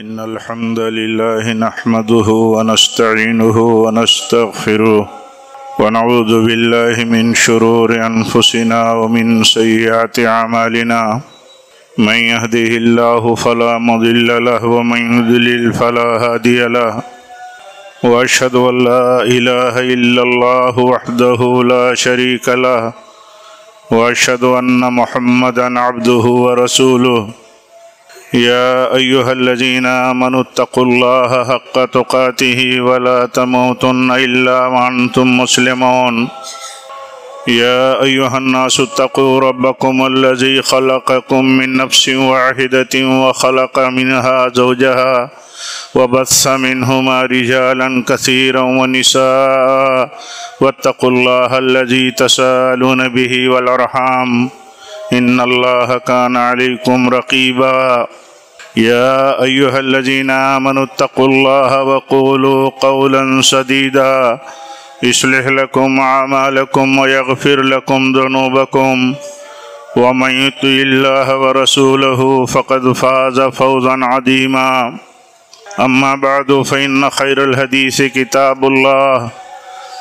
إن الحمد لله نحمده ونستعينه ونستغفره ونعوذ بالله من شرور أنفسنا ومن سيئات أعمالنا من يهده الله فلا مضل له ومن يضلل فلا هادي له وأشهد أن لا إله إلا الله وحده لا شريك له وأشهد أن محمدا عبده ورسوله يا أيها الذين آمنوا اتقوا الله حق تقاته ولا تموتن إلا وأنتم مسلمون يا أيها الناس اتقوا ربكم الذي خلقكم من نفس واحدة وخلق منها زوجها وبث منهما رجالا كثيرا ونساء واتقوا الله الذي تساءلون به والأرحام إن الله كان عليكم رقيبا يا أيها الذين آمنوا اتقوا الله وقولوا قولا سديدا يصلح لكم أعمالكم ويغفر لكم ذنوبكم ومن يطع الله ورسوله فقد فاز فوزا عظيما أما بعد فإن خير الحديث كتاب الله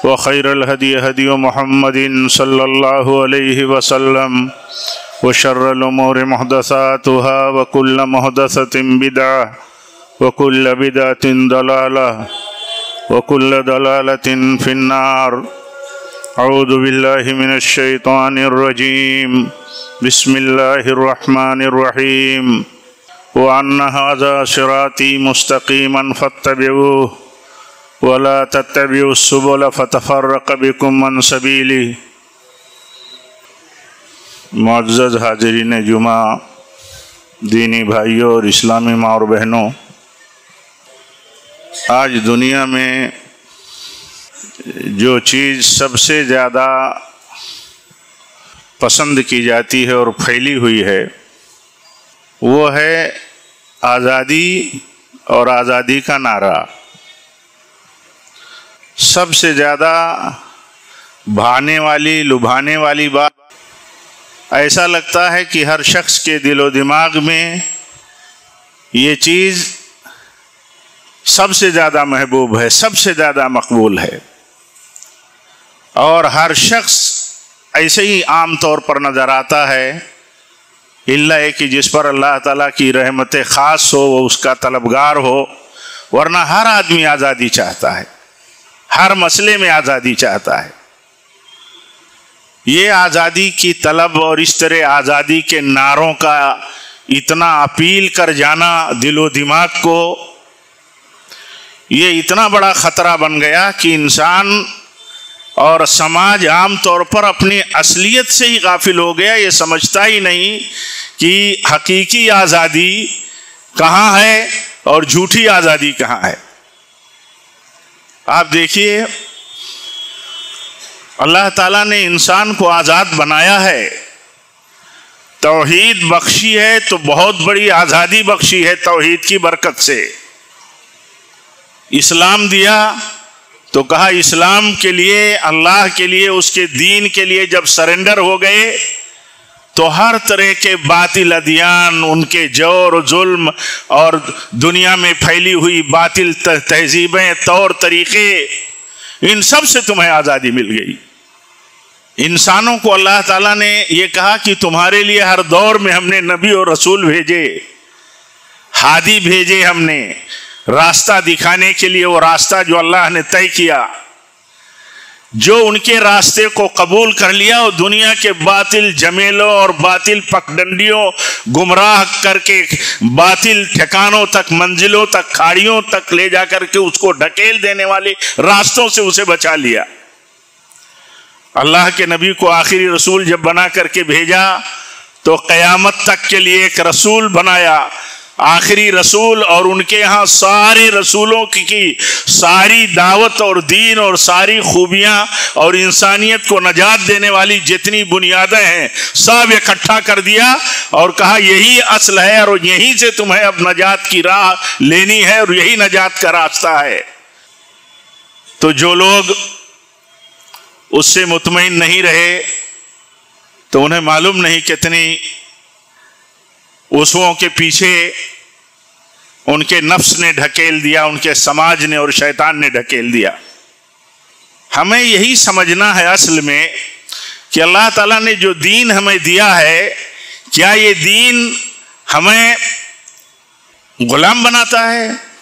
وخير الهدي هدي محمد صلى الله عليه وسلم وشر الأمور محدثاتها وكل محدثة بدعة وكل بدعة ضلالة وكل ضلالة في النار. أعوذ بالله من الشيطان الرجيم. بسم الله الرحمن الرحيم. وأن هذا صراطي مستقيما فاتبعوه ولا تتبعوا السبل فتفرق بكم عن سبيله. معزز حاضرین جمعہ، دینی بھائیوں اور اسلامی ماں اور بہنوں، آج دنیا میں جو چیز سب سے زیادہ پسند کی جاتی ہے اور پھیلی ہوئی ہے وہ ہے آزادی اور آزادی کا نعرہ. سب سے زیادہ بھانے والی، لبھانے والی بات، ایسا لگتا ہے کہ ہر شخص کے دل و دماغ میں یہ چیز سب سے زیادہ محبوب ہے، سب سے زیادہ مقبول ہے، اور ہر شخص ایسے ہی عام طور پر نظر آتا ہے الا کہ جس پر اللہ تعالیٰ کی رحمت خاص ہو، وہ اس کا طلبگار ہو، ورنہ ہر آدمی آزادی چاہتا ہے، ہر مسئلے میں آزادی چاہتا ہے. یہ آزادی کی طلب اور اس طرح آزادی کے نعروں کا اتنا اپیل کر جانا دل و دماغ کو، یہ اتنا بڑا خطرہ بن گیا کہ انسان اور سماج عام طور پر اپنی اصلیت سے ہی غافل ہو گیا. یہ سمجھتا ہی نہیں کہ حقیقی آزادی کہاں ہے اور جھوٹی آزادی کہاں ہے. آپ دیکھیے، اللہ تعالیٰ نے انسان کو آزاد بنایا ہے، توحید بخشی ہے تو بہت بڑی آزادی بخشی ہے. توحید کی برکت سے اسلام دیا تو کہا اسلام کے لیے، اللہ کے لیے، اس کے دین کے لیے جب سرنڈر ہو گئے تو ہر طرح کے باطل ادیان، ان کے جور و ظلم اور دنیا میں پھیلی ہوئی باطل تہذیبیں، طور طریقے، ان سب سے تمہیں آزادی مل گئی. انسانوں کو اللہ تعالیٰ نے یہ کہا کہ تمہارے لیے ہر دور میں ہم نے نبی اور رسول بھیجے، ہادی بھیجے، ہم نے راستہ دکھانے کے لیے. وہ راستہ جو اللہ نے طے کیا، جو ان کے راستے کو قبول کر لیا، وہ دنیا کے باطل جمیلوں اور باطل پکڈنڈیوں گمراہ کر کے باطل ٹھکانوں تک، منزلوں تک، کھاڑیوں تک لے جا کر کے اس کو ڈھکیل دینے والے راستوں سے اسے بچا لیا. اللہ کے نبی کو آخری رسول جب بنا کر کے بھیجا تو قیامت تک کے لیے ایک رسول بنایا، آخری رسول، اور ان کے ہاں سارے رسولوں کی ساری دعوت اور دین اور ساری خوبیاں اور انسانیت کو نجات دینے والی جتنی بنیادیں ہیں سب اکٹھا کر دیا اور کہا یہی اصل ہے اور یہیں سے تمہیں اب نجات کی راہ لینی ہے اور یہی نجات کا راستہ ہے. تو جو لوگ اس سے مطمئن نہیں رہے تو انہیں معلوم نہیں کتنی اسووں کے پیچھے उनके नफ्स ने ढकेल दिया, उनके समाज ने और शैतान ने ढकेल दिया। हमें यही समझना है असल में कि अल्लाह ताला ने जो दीन हमें दिया है, क्या ये दीन हमें गुलाम बनाता है?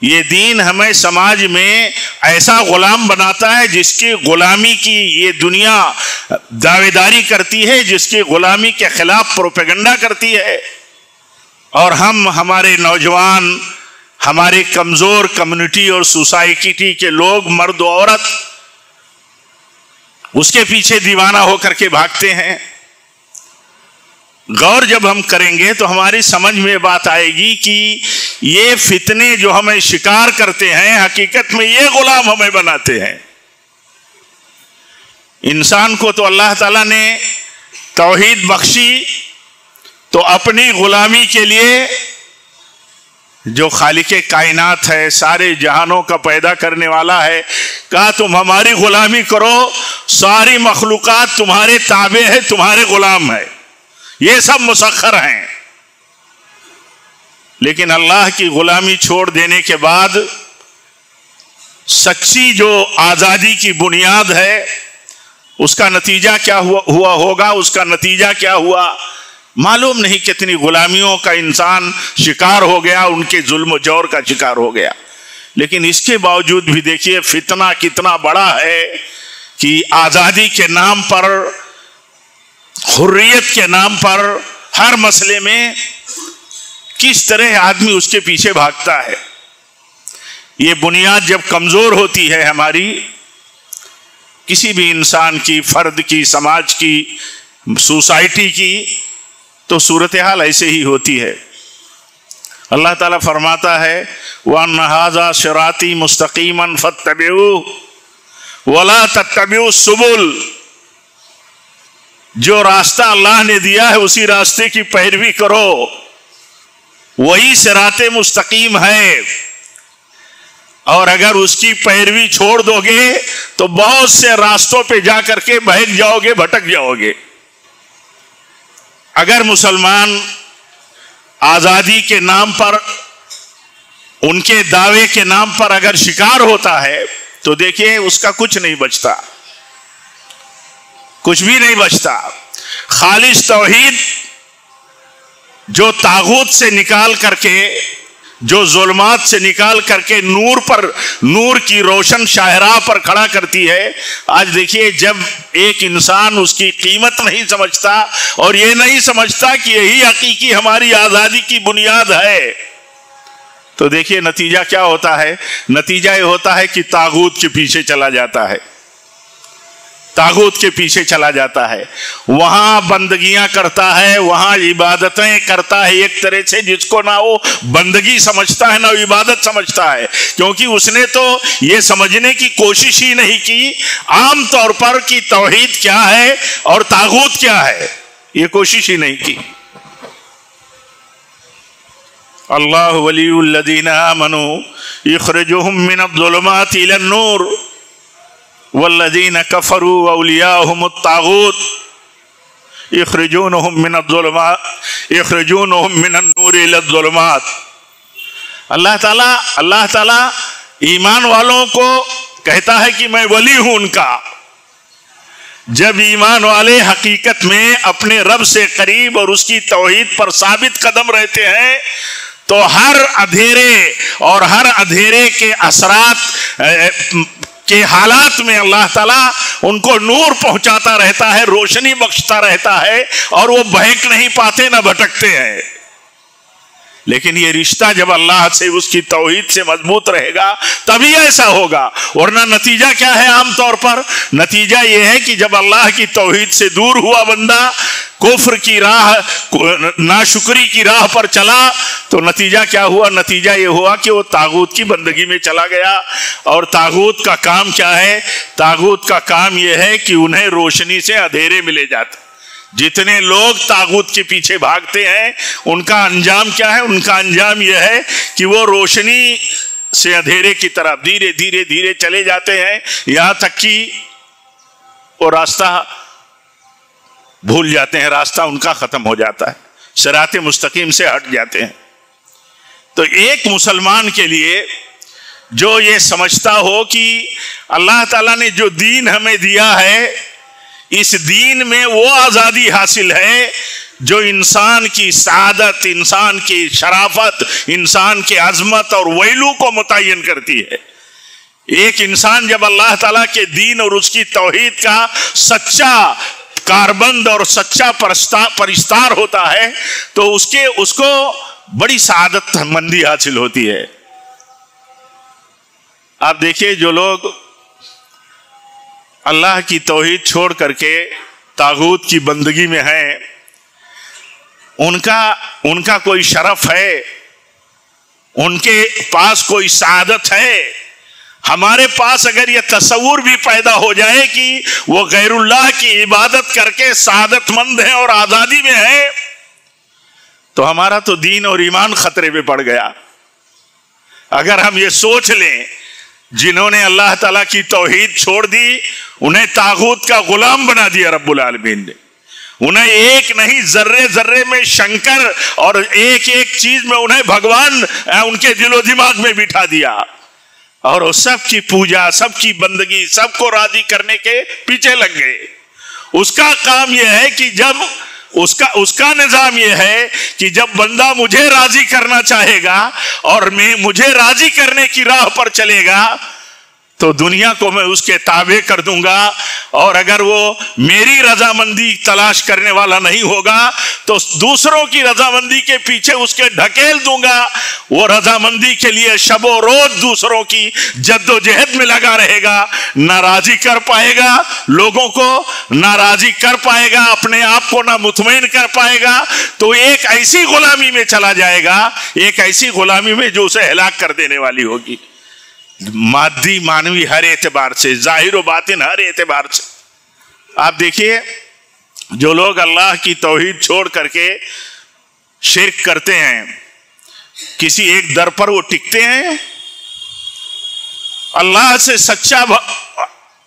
ये दीन हमें समाज में ऐसा गुलाम बनाता है जिसकी गुलामी की ये दुनिया दावेदारी करती है, जिसकी गुलामी के खिलाफ प्रोपेगेंडा करती है, और हम, हमारे नौजवान, हमारे कमजोर कम्युनिटी और सोसाइटी के लोग, मर्द औरत, उसके पीछे दीवाना होकर के भागते हैं। गौर जब हम करेंगे तो हमारी समझ में बात आएगी कि ये फितने जो हमें शिकार करते हैं, हकीकत में ये गुलाम हमें बनाते हैं। इंसान को तो अल्लाह ताला ने तौहीद बख्शी, तो अपनी गुलामी के लिए जो खालिके कायनात है, सारे जहानों का पैदा करने वाला है, कहा तुम हमारी गुलामी करो, सारी मखलूकात तुम्हारे ताबे है, तुम्हारे गुलाम है, ये सब मुसख्खर हैं। लेकिन अल्लाह की गुलामी छोड़ देने के बाद सच्ची जो आजादी की बुनियाद है, उसका नतीजा क्या हुआ होगा, उसका नतीजा क्या हुआ मालूम नहीं। कितनी गुलामियों का इंसान शिकार हो गया, उनके जुल्म जौर का शिकार हो गया। लेकिन इसके बावजूद भी देखिए फितना कितना बड़ा है कि आजादी के नाम पर, हुर्रियत के नाम पर, हर मसले में किस तरह आदमी उसके पीछे भागता है। ये बुनियाद जब कमजोर होती है हमारी, किसी भी इंसान की, फर्द की, समाज की, सोसाइटी की, तो सूरत हाल ऐसे ही होती है। अल्लाह ताला फरमाता है वअन्न हाज़ा सिराती मुस्तकीमन फत्तबिऊहु वला तत्तबिऊ सुबुल। जो रास्ता अल्लाह ने दिया है उसी रास्ते की पैरवी करो, वही सिराते मुस्तकीम है। और अगर उसकी पैरवी छोड़ दोगे तो बहुत से रास्तों पे जाकर के बहक जाओगे, भटक जाओगे। अगर मुसलमान आजादी के नाम पर, उनके दावे के नाम पर अगर शिकार होता है तो देखिए उसका कुछ नहीं बचता, कुछ भी नहीं बचता। खालिस तौहीद जो तागूत से निकाल करके, जो जुल्मात से निकाल करके नूर पर, नूर की रोशन शाहराह पर खड़ा करती है। आज देखिए जब एक इंसान उसकी कीमत नहीं समझता और ये नहीं समझता कि यही हकीकी हमारी आजादी की बुनियाद है, तो देखिए नतीजा क्या होता है। नतीजा ये होता है कि तागूत के पीछे चला जाता है, तागूत के पीछे चला जाता है, वहां बंदगियां करता है, वहां इबादतें करता है, एक तरह से जिसको ना वो बंदगी समझता है ना इबादत समझता है, क्योंकि उसने तो ये समझने की कोशिश ही नहीं की आम तौर पर कि तौहीद क्या है और तागूत क्या है, ये कोशिश ही नहीं की। अल्लाह वलियुल लज़ीना आमनू युखरिजुहुम मिनज़्ज़ुलुमाति इलन-नूर वल्लज़ीना कफ़रू औलियाहुमुत तागूत युखरिजूनहुम मिनन-नूर इलज़्ज़ुलुमात। अल्लाह ताला ईमान वालों को कहता है कि मैं वली हूं उनका। जब ईमान वाले हकीकत में अपने रब से करीब और उसकी तौहीद पर साबित कदम रहते हैं तो हर अंधेरे और हर अंधेरे के असरात के हालात में अल्लाह ताला उनको नूर पहुंचाता रहता है, रोशनी बख्शता रहता है, और वो बहक नहीं पाते ना भटकते हैं। लेकिन ये रिश्ता जब अल्लाह से, उसकी तौहीद से मजबूत रहेगा तभी ऐसा होगा, वरना नतीजा क्या है? आमतौर पर नतीजा ये है कि जब अल्लाह की तौहीद से दूर हुआ बंदा, कुफ्र की राह, नाशुक्री की राह पर चला, तो नतीजा क्या हुआ? नतीजा ये हुआ कि वो तागूत की बंदगी में चला गया। और तागूत का काम क्या है? तागूत का काम ये है कि उन्हें रोशनी से अंधेरे में ले जाता। जितने लोग तागूत के पीछे भागते हैं उनका अंजाम क्या है? उनका अंजाम यह है कि वो रोशनी से अंधेरे की तरफ धीरे धीरे धीरे चले जाते हैं, यहां तक कि वो रास्ता भूल जाते हैं, रास्ता उनका खत्म हो जाता है, सिराते मुस्तकीम से हट जाते हैं। تو ایک مسلمان کے لیے جو یہ سمجھتا ہو کہ اللہ تعالیٰ نے جو دین ہمیں دیا ہے اس دین میں وہ آزادی حاصل ہے جو انسان کی سعادت، انسان کی شرافت، انسان کی عظمت اور ویلو کو متعین کرتی ہے۔ ایک انسان جب اللہ تعالیٰ کے دین اور اس کی توحید کا سچا کاربند اور سچا پرستار ہوتا ہے تو اس کو بڑی سعادت مندی حاصل ہوتی ہے۔ آپ دیکھیے جو لوگ اللہ کی توحید چھوڑ کر کے طاغوت کی بندگی میں ہیں، ان کا کوئی شرف ہے، ان کے پاس کوئی سعادت ہے۔ ہمارے پاس اگر یہ تصور بھی پیدا ہو جائے کہ وہ غیر اللہ کی عبادت کر کے سعادت مند ہیں اور آزادی میں ہیں تو ہمارا تو دین اور ایمان خطرے میں پڑ گیا۔ اگر ہم یہ سوچ لیں جنہوں نے اللہ تعالیٰ کی توحید چھوڑ دی انہیں طاغوت کا غلام بنا دیا رب العالمین نے، انہیں ایک نہیں ذرے ذرے میں شنکر اور ایک ایک چیز میں انہیں بھگوان ان کے دل و دماغ میں بٹھا دیا اور وہ سب کی پوجا، سب کی بندگی، سب کو راضی کرنے کے پیچھے لگ گئے۔ اس کا کام یہ ہے کہ جب اس کا نظام یہ ہے کہ جب بندہ مجھے راضی کرنا چاہے گا اور میں مجھے راضی کرنے کی راہ پر چلے گا تو دنیا کو میں اس کے تابع کر دوں گا، اور اگر وہ میری رضامندی تلاش کرنے والا نہیں ہوگا تو دوسروں کی رضامندی کے پیچھے اس کے ڈھکیل دوں گا۔ وہ رضامندی کے لیے شب و روز دوسروں کی جد و جہد میں لگا رہے گا، نہ راضی کر پائے گا لوگوں کو، نہ راضی کر پائے گا اپنے آپ کو، نہ مطمئن کر پائے گا، تو ایک ایسی غلامی میں چلا جائے گا، ایک ایسی غلامی میں جو اسے ہلاک کر دینے والی ہوگی، مادی مانوی ہر اعتبار سے، ظاہر و باطن ہر اعتبار سے۔ آپ دیکھیے جو لوگ اللہ کی توحید چھوڑ کر کے شرک کرتے ہیں، کسی ایک در پر وہ ٹکتے ہیں؟ اللہ سے سچا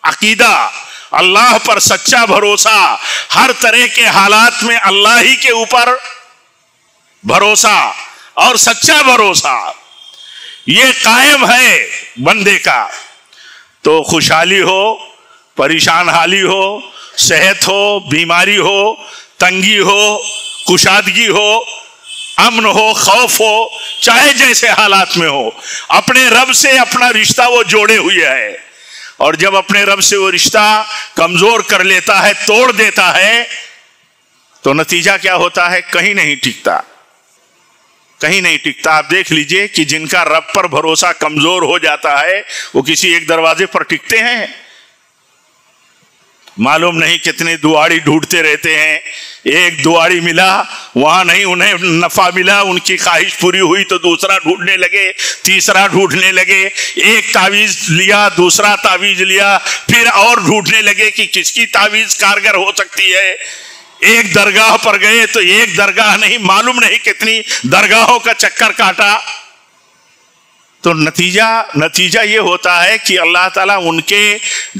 عقیدہ، اللہ پر سچا بھروسہ، ہر طرح کے حالات میں اللہ ہی کے اوپر بھروسہ اور سچا بھروسہ یہ قائم ہے بندے کا، تو خوشحالی ہو، پریشان حالی ہو، صحت ہو، بیماری ہو، تنگی ہو، کشادگی ہو، امن ہو، خوف ہو، چاہے جیسے حالات میں ہو، اپنے رب سے اپنا رشتہ وہ جوڑے ہوئے ہے، اور جب اپنے رب سے وہ رشتہ کمزور کر لیتا ہے، توڑ دیتا ہے، تو نتیجہ کیا ہوتا ہے؟ کہیں نہیں ٹکتا، کہیں نہیں ٹکتا۔ آپ دیکھ لیجئے کہ جن کا رب پر بھروسہ کمزور ہو جاتا ہے وہ کسی ایک دروازے پر ٹکتے ہیں، معلوم نہیں کتنے دعاڑی ڈھونڈتے رہتے ہیں، ایک دعاڑی ملا، وہاں نہیں انہیں نفع ملا، ان کی خواہش پوری ہوئی تو دوسرا ڈھونڈنے لگے، تیسرا ڈھونڈنے لگے، ایک تعویذ لیا، دوسرا تعویذ لیا، پھر اور ڈھونڈنے لگے کہ کس کی تعویذ کارگر ہو سکتی ہے۔ ایک درگاہ پر گئے تو ایک درگاہ نہیں، معلوم نہیں کتنی درگاہوں کا چکر کاٹا، تو نتیجہ یہ ہوتا ہے کہ اللہ تعالیٰ ان کے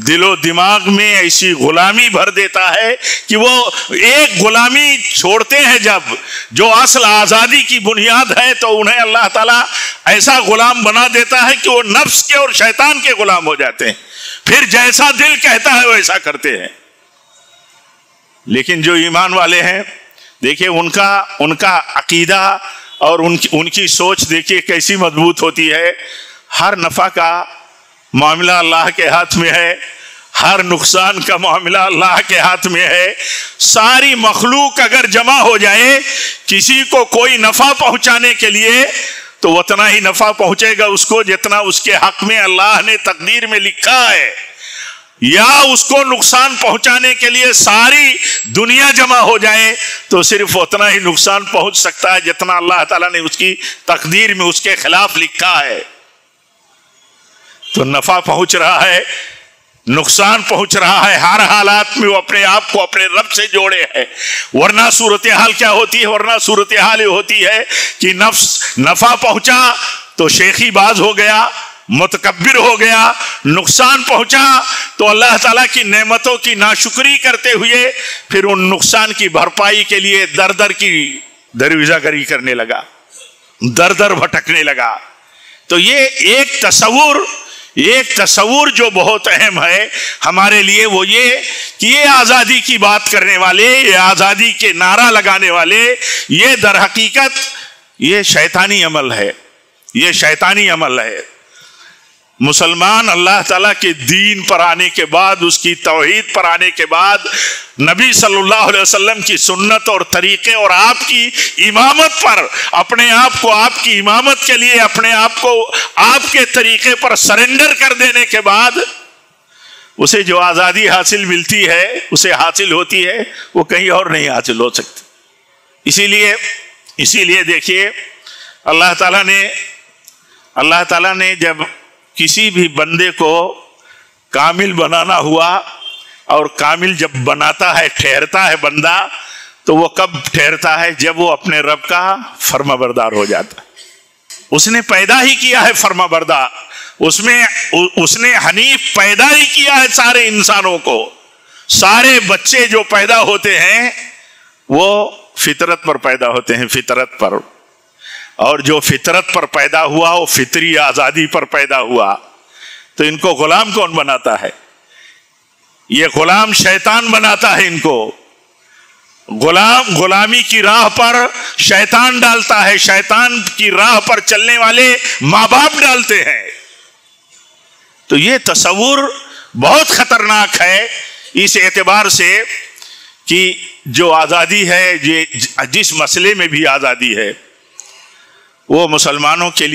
دل و دماغ میں ایسی غلامی بھر دیتا ہے کہ وہ ایک غلامی چھوڑتے ہیں جب جو اصل آزادی کی بنیاد ہے، تو انہیں اللہ تعالیٰ ایسا غلام بنا دیتا ہے کہ وہ نفس کے اور شیطان کے غلام ہو جاتے ہیں، پھر جیسا دل کہتا ہے ویسا کرتے ہیں۔ لیکن جو ایمان والے ہیں دیکھیں ان کا عقیدہ اور ان کی سوچ دیکھیے کیسی مضبوط ہوتی ہے۔ ہر نفع کا معاملہ اللہ کے ہاتھ میں ہے، ہر نقصان کا معاملہ اللہ کے ہاتھ میں ہے۔ ساری مخلوق اگر جمع ہو جائے کسی کو کوئی نفع پہنچانے کے لیے تو اتنا ہی نفع پہنچے گا اس کو جتنا اس کے حق میں اللہ نے تقدیر میں لکھا ہے، یا اس کو نقصان پہنچانے کے لیے ساری دنیا جمع ہو جائے تو صرف اتنا ہی نقصان پہنچ سکتا ہے جتنا اللہ تعالیٰ نے اس کی تقدیر میں اس کے خلاف لکھا ہے۔ تو نفع پہنچ رہا ہے، نقصان پہنچ رہا ہے، ہر حالات میں وہ اپنے آپ کو اپنے رب سے جوڑے ہے۔ ورنہ صورتحال کیا ہوتی ہے؟ ورنہ صورتحال یہ ہوتی ہے کہ نفع پہنچا تو شیخی باز ہو گیا، متکبر ہو گیا، نقصان پہنچا تو اللہ تعالیٰ کی نعمتوں کی ناشکری کرتے ہوئے پھر ان نقصان کی بھرپائی کے لیے در در کی درویزہ گری کرنے لگا۔ दर दर भटकने लगा। तो ये एक तसव्वुर जो बहुत अहम है हमारे लिए, वो ये कि ये आज़ादी की बात करने वाले, ये आज़ादी के नारा लगाने वाले, ये दर हकीकत ये शैतानी अमल है, ये शैतानी अमल है। मुसलमान अल्लाह ताला के दीन पर आने के बाद, उसकी तौहीद पर आने के बाद, नबी सल्लल्लाहु अलैहि वसल्लम की सुन्नत और तरीके और आपकी इमामत पर अपने आप को, आपकी इमामत के लिए अपने आप को आपके तरीके पर सरेंडर कर देने के बाद उसे जो आज़ादी हासिल मिलती है, उसे हासिल होती है, वो कहीं और नहीं हासिल हो सकती। इसीलिए देखिए अल्लाह ताला ने जब किसी भी बंदे को कामिल बनाना हुआ, और कामिल जब बनाता है, ठहरता है बंदा, तो वो कब ठहरता है? जब वो अपने रब का फर्माबरदार हो जाता है। उसने पैदा ही किया है फर्माबरदार, उसने हनीफ पैदा ही किया है सारे इंसानों को। सारे बच्चे जो पैदा होते हैं वो फितरत पर पैदा होते हैं, फितरत पर। और जो फितरत पर पैदा हुआ वो फितरी आजादी पर पैदा हुआ। तो इनको गुलाम कौन बनाता है? ये गुलाम शैतान बनाता है इनको। गुलामी की राह पर शैतान डालता है, शैतान की राह पर चलने वाले माँ बाप डालते हैं। तो ये तसव्वुर बहुत खतरनाक है इस एतबार से कि जो आज़ादी है, जिस मसले में भी आज़ादी है, वो मुसलमानों के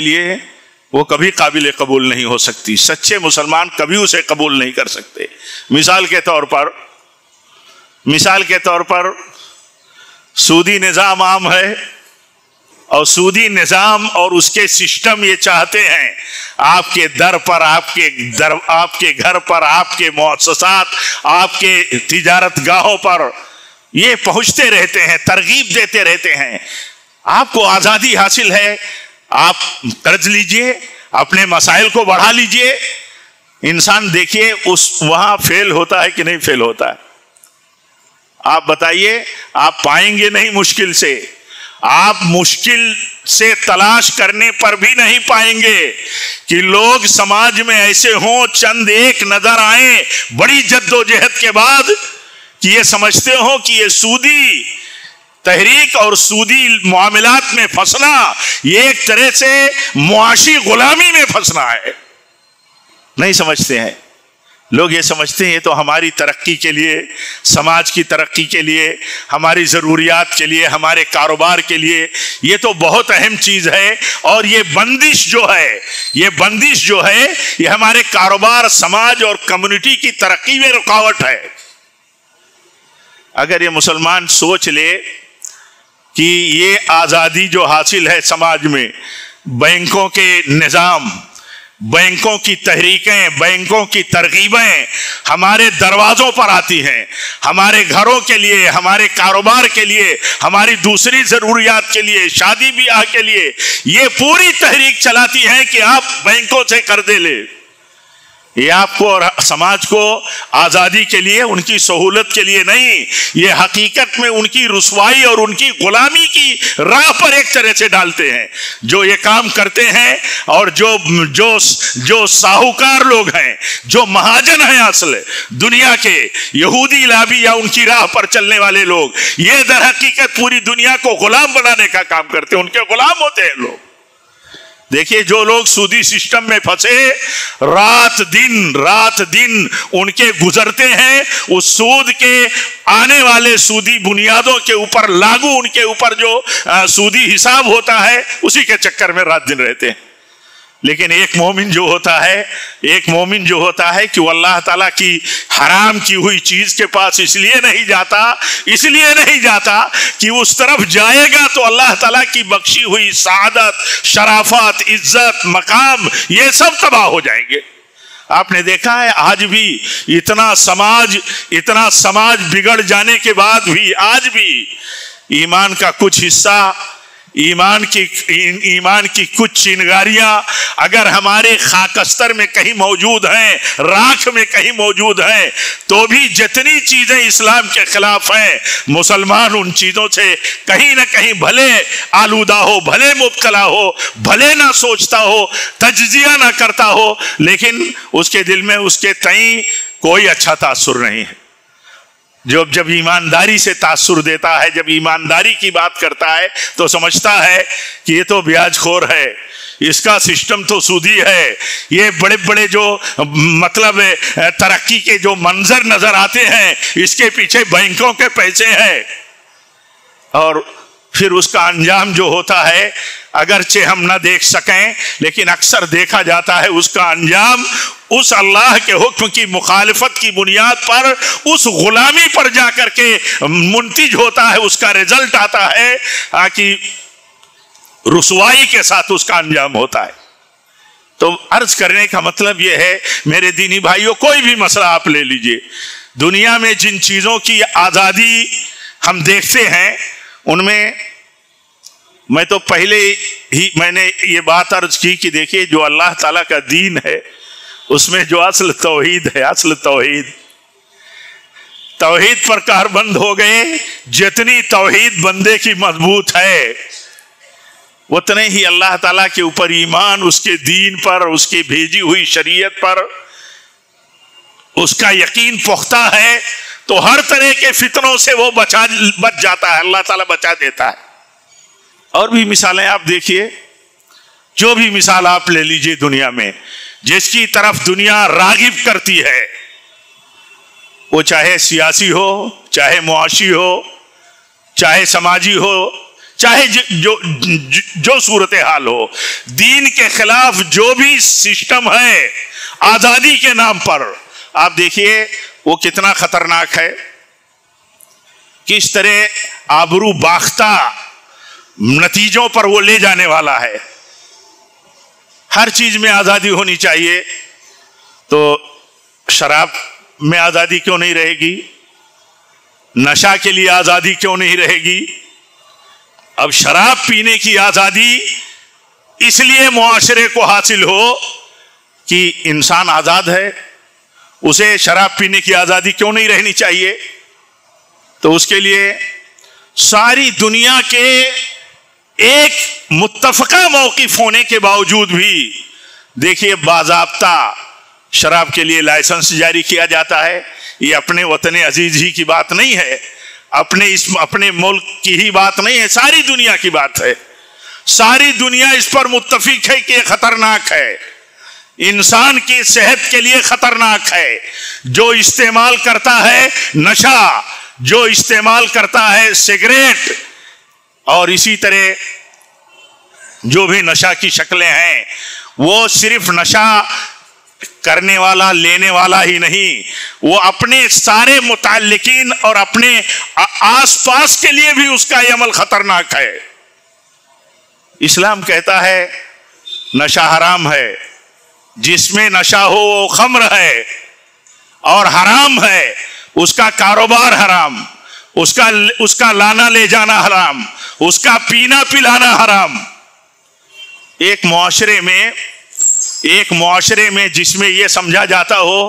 लिए वो कभी काबिल कबूल नहीं हो सकती। सच्चे मुसलमान कभी उसे कबूल नहीं कर सकते। मिसाल के तौर पर सूदी निज़ाम आम है, और सूदी निज़ाम और उसके सिस्टम ये चाहते हैं आपके दर पर, आपके घर पर, आपके मुअस्ससात, आपके तिजारत गाहों पर ये पहुंचते रहते हैं, तरगीब देते रहते हैं। आपको आज़ादी हासिल है, आप कर्ज लीजिए, अपने मसाइल को बढ़ा लीजिए। इंसान देखिए वहां फेल होता है कि नहीं फेल होता है? आप बताइए, आप पाएंगे नहीं। मुश्किल से आप मुश्किल से तलाश करने पर भी नहीं पाएंगे कि लोग समाज में ऐसे हों, चंद एक नजर आए बड़ी जद्दोजहद के बाद, कि ये समझते हो कि ये सूदी तहरीक और सूदी मामलात में फंसना ये एक तरह से मुआशी गुलामी में फंसना है। नहीं समझते हैं लोग। ये समझते हैं तो हमारी तरक्की के लिए, समाज की तरक्की के लिए, हमारी ज़रूरियात के लिए, हमारे कारोबार के लिए ये तो बहुत अहम चीज़ है। और ये बंदिश जो है ये हमारे कारोबार, समाज और कम्युनिटी की तरक्की में रुकावट है। अगर ये मुसलमान सोच ले कि ये आज़ादी जो हासिल है समाज में, बैंकों के निज़ाम, बैंकों की तहरीकें, बैंकों की तरगीबें हमारे दरवाज़ों पर आती हैं, हमारे घरों के लिए, हमारे कारोबार के लिए, हमारी दूसरी ज़रूरियात के लिए, शादी ब्याह के लिए, ये पूरी तहरीक चलाती है कि आप बैंकों से कर्जे ले। ये आपको और समाज को आज़ादी के लिए, उनकी सहूलत के लिए नहीं, ये हकीकत में उनकी रुसवाई और उनकी गुलामी की राह पर एक तरह से डालते हैं। जो ये काम करते हैं और जो साहूकार लोग हैं, जो महाजन हैं असल दुनिया के, यहूदी लाभी या उनकी राह पर चलने वाले लोग, ये दर हकीकत पूरी दुनिया को गुलाम बनाने का काम करते हैं, उनके गुलाम होते हैं लोग। देखिए, जो लोग सूदी सिस्टम में फंसे, रात दिन उनके गुजरते हैं, उस सूद के आने वाले सूदी बुनियादों के ऊपर लागू, उनके ऊपर जो सूदी हिसाब होता है, उसी के चक्कर में रात दिन रहते हैं। लेकिन एक मोमिन जो होता है कि वो अल्लाह ताला की हराम की हुई चीज के पास इसलिए नहीं जाता कि उस तरफ जाएगा तो अल्लाह ताला की बख्शी हुई सादत, शराफत, इज्जत, मकाम ये सब तबाह हो जाएंगे। आपने देखा है आज भी इतना समाज बिगड़ जाने के बाद भी आज भी ईमान का कुछ हिस्सा ایمان کی کچھ چنگاریاں اگر ہمارے خاکستر میں کہیں موجود ہیں، راکھ میں کہیں موجود ہیں، تو بھی جتنی چیزیں اسلام کے خلاف ہیں مسلمان ان چیزوں سے کہیں نہ کہیں بھلے آلودہ ہو، بھلے مبتلا ہو، بھلے نہ سوچتا ہو، تجزیہ نہ کرتا ہو، لیکن اس کے دل میں اس کے تئیں کوئی اچھا تاثر نہیں ہے۔ جب ایمانداری سے تاثر دیتا ہے، جب ایمانداری کی بات کرتا ہے تو سمجھتا ہے کہ یہ تو بیاج خور ہے، اس کا سسٹم تو سودی ہے، یہ بڑے بڑے جو مطلب ترقی کے جو منظر نظر آتے ہیں اس کے پیچھے بینکوں کے پیسے ہیں۔ اور پھر اس کا انجام جو ہوتا ہے اگرچہ ہم نہ دیکھ سکیں لیکن اکثر دیکھا جاتا ہے، اس کا انجام اس اللہ کے حکم کی مخالفت کی بنیاد پر اس غلامی پر جا کر کے منتج ہوتا ہے، اس کا رزلٹ آتا ہے کہ رسوائی کے ساتھ اس کا انجام ہوتا ہے۔ تو عرض کرنے کا مطلب یہ ہے میرے دینی بھائیوں، کوئی بھی مسئلہ آپ لے لیجئے، دنیا میں جن چیزوں کی آزادی ہم دیکھتے ہیں ان میں تو پہلے ہی میں نے یہ بات عرض کی کہ دیکھیے جو اللہ تعالیٰ کا دین ہے اس میں جو اصل توحید ہے، اصل توحید پر کاربند ہو گئے، جتنی توحید بندے کی مضبوط ہے اتنے ہی اللہ تعالیٰ کے اوپر ایمان، اس کے دین پر، اس کی بھیجی ہوئی شریعت پر اس کا یقین پختہ ہے، تو ہر طرح کے فتنوں سے وہ بچ جاتا ہے، اللہ تعالیٰ بچا دیتا ہے۔ اور بھی مثالیں آپ دیکھیے، جو بھی مثال آپ لے لیجئے دنیا میں جس کی طرف دنیا راغب کرتی ہے، وہ چاہے سیاسی ہو، چاہے معاشی ہو، چاہے سماجی ہو، چاہے جو صورتحال ہو، دین کے خلاف جو بھی سسٹم ہے آزادی کے نام پر، آپ دیکھیے وہ کتنا خطرناک ہے، کس طرح آبرو باختہ نتیجوں پر وہ لے جانے والا ہے۔ ہر چیز میں آزادی ہونی چاہیے، تو شراب میں آزادی کیوں نہیں رہے گی؟ نشہ کے لیے آزادی کیوں نہیں رہے گی؟ اب شراب پینے کی آزادی اس لیے معاشرے کو حاصل ہو کہ انسان آزاد ہے، اسے شراب پینے کی آزادی کیوں نہیں رہنی چاہیے؟ تو اس کے لیے ساری دنیا کے ایک متفقہ موقف ہونے کے باوجود بھی دیکھیے باضابطہ شراب کے لیے لائسنس جاری کیا جاتا ہے۔ یہ اپنے وطن عزیز ہی کی بات نہیں ہے، اپنے ملک کی ہی بات نہیں ہے، ساری دنیا کی بات ہے۔ ساری دنیا اس پر متفق ہے کہ یہ خطرناک ہے، انسان کی صحت کے لیے خطرناک ہے۔ جو استعمال کرتا ہے نشہ، جو استعمال کرتا ہے سگریٹ، اور اسی طرح جو بھی نشہ کی شکلیں ہیں، وہ صرف نشہ کرنے والا، لینے والا ہی نہیں، وہ اپنے سارے متعلقین اور اپنے آس پاس کے لیے بھی اس کا یہ عمل خطرناک ہے۔ اسلام کہتا ہے نشہ حرام ہے، جس میں نشہ ہو وہ خمر ہے اور حرام ہے، اس کا کاروبار حرام، اس کا لانا لے جانا حرام، اس کا پینا پلانا حرام۔ ایک معاشرے میں جس میں یہ سمجھا جاتا ہو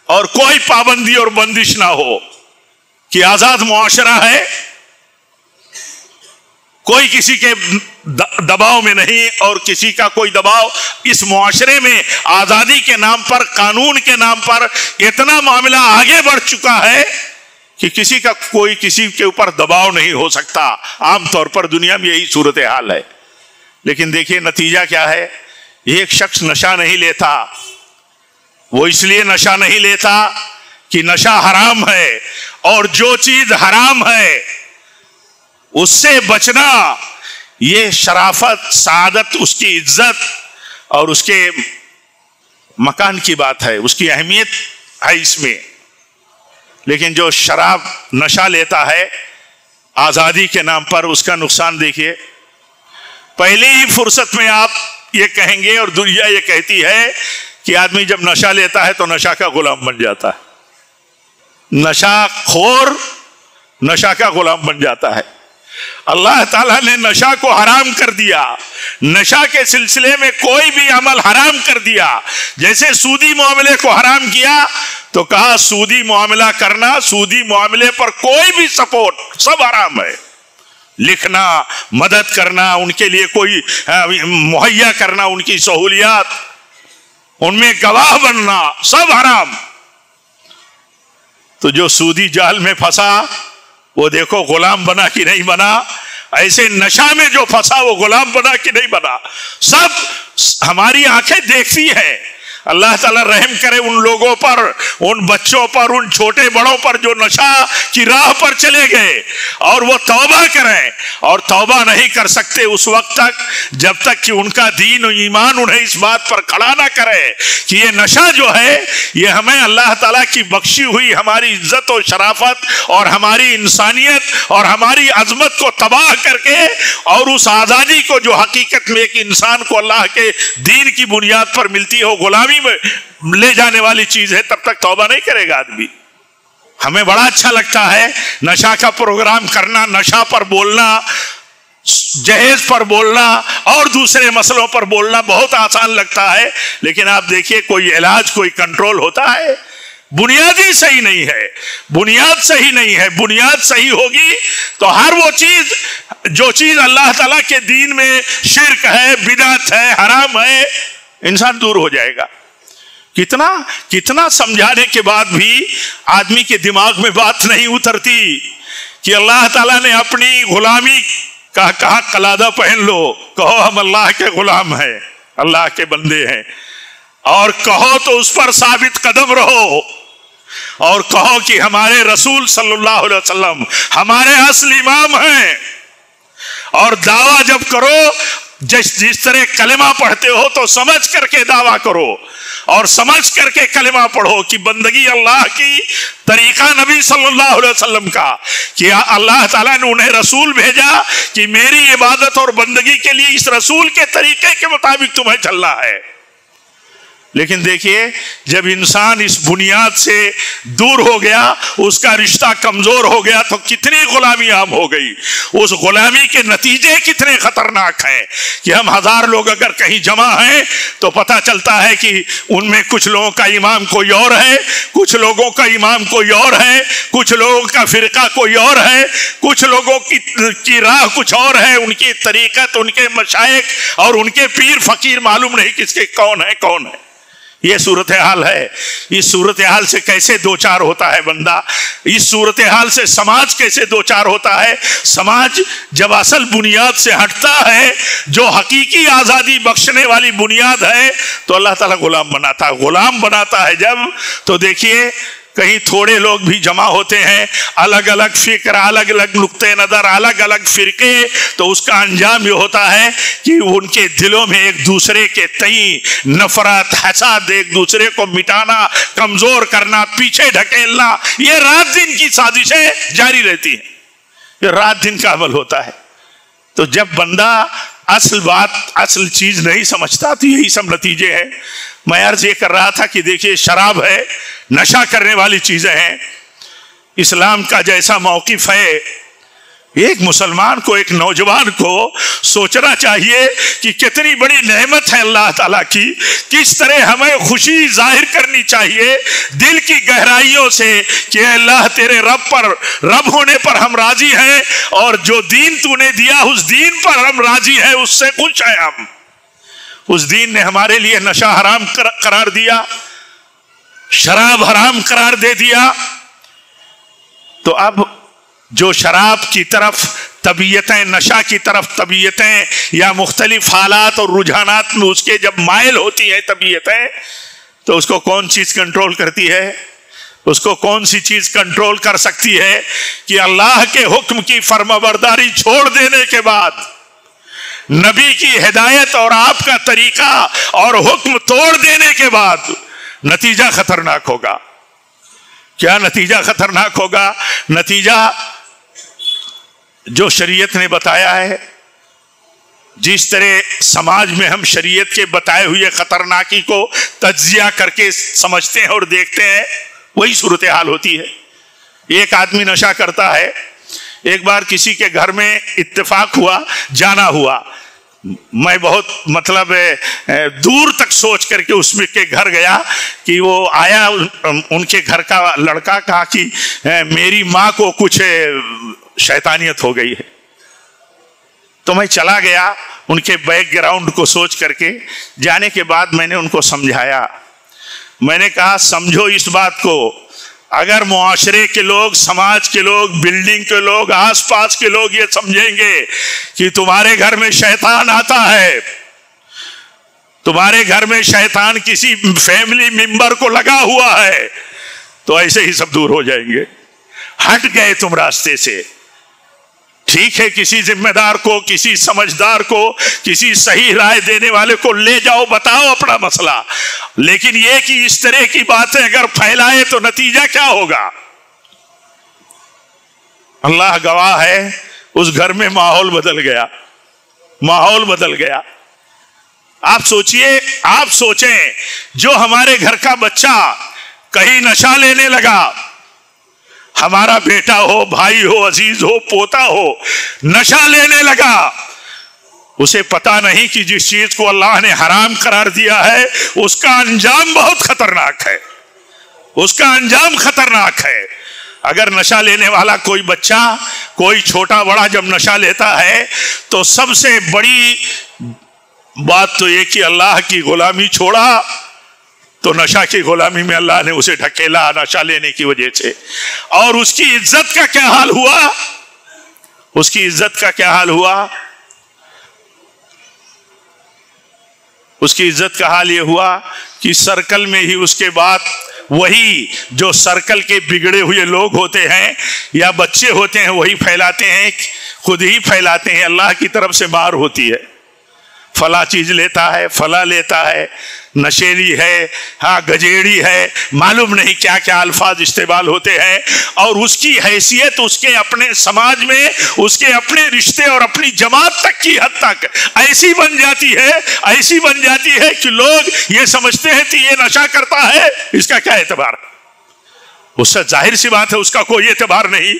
اور کوئی پابندی اور بندش نہ ہو کہ آزاد معاشرہ ہے، کوئی کسی کے دباؤ میں نہیں اور کسی کا کوئی دباؤ، اس معاشرے میں آزادی کے نام پر، قانون کے نام پر اتنا معاملہ آگے بڑھ چکا ہے کہ کسی کا کوئی کسی کے اوپر دباؤ نہیں ہو سکتا۔ عام طور پر دنیا میں یہی صورتحال ہے۔ لیکن دیکھیے نتیجہ کیا ہے، ایک شخص نشہ نہیں لیتا، وہ اس لیے نشہ نہیں لیتا کہ نشہ حرام ہے، اور جو چیز حرام ہے اس سے بچنا یہ شرافت، سعادت، اس کی عزت اور اس کے مکان کی بات ہے، اس کی اہمیت ہے اس میں۔ لیکن جو شراب نشہ لیتا ہے آزادی کے نام پر، اس کا نقصان دیکھیے۔ پہلی ہی فرصت میں آپ یہ کہیں گے اور دنیا یہ کہتی ہے کہ آدمی جب نشہ لیتا ہے تو نشہ کا غلام بن جاتا ہے، نشہ خور نشہ کا غلام بن جاتا ہے۔ اللہ تعالیٰ نے نشہ کو حرام کر دیا، نشہ کے سلسلے میں کوئی بھی عمل حرام کر دیا. جیسے سودی معاملے کو حرام کیا تو کہا سودی معاملہ کرنا، سودی معاملے پر کوئی بھی سپورٹ، سب حرام ہے. لکھنا، مدد کرنا، ان کے لیے کوئی مہیا کرنا ان کی سہولیات، ان میں گواہ بننا، سب حرام. تو جو سودی جال میں پھنسا وہ دیکھو غلام بنا کہ نہیں بنا، ایسے نشہ میں جو پھنسا وہ غلام بنا کہ نہیں بنا. سب ہماری آنکھیں دیکھتی ہیں. اللہ تعالیٰ رحم کرے ان لوگوں پر، ان بچوں پر، ان چھوٹے بڑوں پر جو نشہ کی راہ پر چلے گئے، اور وہ توبہ کریں. اور توبہ نہیں کر سکتے اس وقت تک جب تک کہ ان کا دین و ایمان انہیں اس بات پر کھڑا نہ کرے کہ یہ نشہ جو ہے یہ ہمیں اللہ تعالیٰ کی بخشی ہوئی ہماری عزت و شرافت اور ہماری انسانیت اور ہماری عظمت کو تباہ کر کے، اور اس آزادی کو جو حقیقت میں ایک انسان کو اللہ کے دین کی بنیاد پر ملتی ہو غلامی میں لے جانے والی چیز ہے، تب تک توبہ نہیں کرے گا آدمی. ہمیں بڑا اچھا لگتا ہے نشہ کا پروگرام کرنا، نشہ پر بولنا، جہیز پر بولنا اور دوسرے مسئلوں پر بولنا بہت آسان لگتا ہے. لیکن آپ دیکھیے کوئی علاج، کوئی کنٹرول ہوتا ہے؟ بنیاد ہی صحیح نہیں ہے. بنیاد صحیح نہیں ہے. بنیاد صحیح ہوگی تو ہر وہ چیز، جو چیز اللہ تعالیٰ کے دین میں شرک ہے، بدعت ہے، حرام ہے، انسان دور ہو جائے گا. کتنا سمجھانے کے بعد بھی آدمی کے دماغ میں بات نہیں اترتی کہ اللہ تعالیٰ نے اپنی غلامی کا کہا قلادہ پہن لو، کہو ہم اللہ کے غلام ہیں، اللہ کے بندے ہیں، اور کہو تو اس پر ثابت قدم رہو، اور کہو کہ ہمارے رسول صلی اللہ علیہ وسلم ہمارے اصل امام ہیں. اور دعویٰ جب کرو، جس طرح کلمہ پڑھتے ہو تو سمجھ کر کے دعویٰ کرو، اور سمجھ کر کے کلمہ پڑھو کہ بندگی اللہ کی، طریقہ نبی صلی اللہ علیہ وسلم کا، کہ اللہ تعالیٰ نے انہیں رسول بھیجا کہ میری عبادت اور بندگی کے لیے اس رسول کے طریقے کے مطابق تمہیں چلنا ہے. لیکن دیکھیے جب انسان اس بنیاد سے دور ہو گیا، اس کا رشتہ کمزور ہو گیا، تو کتنی غلامی عام ہو گئی. اس غلامی کے نتیجے کتنے خطرناک ہیں کہ ہم 1000 لوگ اگر کہیں جمع ہیں تو پتہ چلتا ہے کہ ان میں کچھ لوگوں کا امام کوئی اور ہے، کچھ لوگوں کا امام کوئی اور ہے، کچھ لوگوں کا فرقہ کوئی اور ہے، کچھ لوگوں کی راہ کچھ اور ہے، ان کی طریقت، ان کے مشائخ اور ان کے پیر فقیر معلوم نہیں کس کے کون ہے. یہ صورتحال ہے. اس صورتحال سے کیسے دوچار ہوتا ہے بندہ؟ اس صورتحال سے سماج کیسے دوچار ہوتا ہے؟ سماج جب اصل بنیاد سے ہٹتا ہے، جو حقیقی آزادی بخشنے والی بنیاد ہے، تو اللہ تعالیٰ غلام بناتا ہے جب. تو دیکھیے کہیں تھوڑے لوگ بھی جمع ہوتے ہیں، الگ الگ فکر، الگ الگ نقطہ نظر، الگ الگ فرقے، تو اس کا انجام یہ ہوتا ہے کہ ان کے دلوں میں ایک دوسرے کے تئیں نفرت، حسد، ایک دوسرے کو مٹانا، کمزور کرنا، پیچھے ڈھکیلنا، یہ رات دن کی سازشیں جاری رہتی ہیں. یہ رات دن کا عمل ہوتا ہے. تو جب بندہ اصل بات، اصل چیز نہیں سمجھتا تو یہی سب نتیجے ہیں. میں عرض یہ کر رہا تھا کہ دیکھیے شراب ہے، نشہ کرنے والی چیزیں ہیں. اسلام کا جیسا موقف ہے، ایک مسلمان کو، ایک نوجوان کو سوچنا چاہیے کہ کتنی بڑی نعمت ہے اللہ تعالیٰ کی، کس طرح ہمیں خوشی ظاہر کرنی چاہیے دل کی گہرائیوں سے کہ اللہ تیرے رب ہونے پر ہم راضی ہیں، اور جو دین تو نے دیا اس دین پر ہم راضی ہیں، اس سے خوش ہیں ہم. اس دین نے ہمارے لیے نشہ حرام قرار دیا، شراب حرام قرار دے دیا. تو اب جو شراب کی طرف طبیعتیں، نشہ کی طرف طبیعتیں، یا مختلف حالات اور رجحانات میں اس کے جب مائل ہوتی ہیں طبیعتیں، تو اس کو کون چیز کنٹرول کرتی ہے؟ اس کو کون سی چیز کنٹرول کر سکتی ہے کہ اللہ کے حکم کی فرمانبرداری چھوڑ دینے کے بعد، نبی کی ہدایت اور آپ کا طریقہ اور حکم توڑ دینے کے بعد نتیجہ خطرناک ہوگا. کیا نتیجہ خطرناک ہوگا؟ نتیجہ جو شریعت نے بتایا ہے، جس طرح سماج میں ہم شریعت کے بتائے ہوئے خطرناکی کو تجزیہ کر کے سمجھتے ہیں اور دیکھتے ہیں، وہی صورتحال ہوتی ہے. ایک آدمی نشہ کرتا ہے، एक बार किसी के घर में इत्तेफाक हुआ, जाना हुआ, मैं बहुत मतलब दूर तक सोच करके उसमें के घर गया कि वो आया, उनके घर का लड़का कहा कि मेरी माँ को कुछ शैतानियत हो गई है। तो मैं चला गया उनके बैकग्राउंड को सोच करके। जाने के बाद मैंने उनको समझाया, मैंने कहा समझो इस बात को, अगर मुआशरे के लोग, समाज के लोग, बिल्डिंग के लोग, आसपास के लोग ये समझेंगे कि तुम्हारे घर में शैतान आता है, तुम्हारे घर में शैतान किसी फैमिली मेंबर को लगा हुआ है, तो ऐसे ही सब दूर हो जाएंगे। हट गए तुम रास्ते से। ठीक है, किसी जिम्मेदार को, किसी समझदार को, किसी सही राय देने वाले को ले जाओ, बताओ अपना मसला, लेकिन ये कि इस तरह की बातें अगर फैलाए तो नतीजा क्या होगा? अल्लाह गवाह है, उस घर में माहौल बदल गया, माहौल बदल गया। आप सोचिए, आप सोचें, जो हमारे घर का बच्चा कहीं नशा लेने लगा, हमारा बेटा हो, भाई हो, अजीज हो, पोता हो, नशा लेने लगा, उसे पता नहीं कि जिस चीज को अल्लाह ने हराम करार दिया है उसका अंजाम बहुत खतरनाक है, उसका अंजाम खतरनाक है। अगर नशा लेने वाला कोई बच्चा, कोई छोटा बड़ा जब नशा लेता है तो सबसे बड़ी बात तो ये कि अल्लाह की गुलामी छोड़ा, तो नशा की गुलामी में अल्लाह ने उसे ढकेला नशा लेने की वजह से। और उसकी इज्जत का क्या हाल हुआ? उसकी इज्जत का क्या हाल हुआ? उसकी इज्जत का हाल यह हुआ कि सर्कल में ही उसके बाद वही जो सर्कल के बिगड़े हुए लोग होते हैं या बच्चे होते हैं वही फैलाते हैं, खुद ही फैलाते हैं। अल्लाह की तरफ से मार होती है, फला चीज लेता है, फला लेता है, नशेली है, हाँ गजेड़ी है, मालूम नहीं क्या क्या अल्फाज इस्तेमाल होते हैं। और उसकी हैसियत उसके अपने समाज में, उसके अपने रिश्ते और अपनी जमात तक की हद तक ऐसी बन जाती है, ऐसी बन जाती है कि लोग ये समझते हैं कि ये नशा करता है, इसका क्या एतबार? उससे जाहिर सी बात है उसका कोई एतबार नहीं।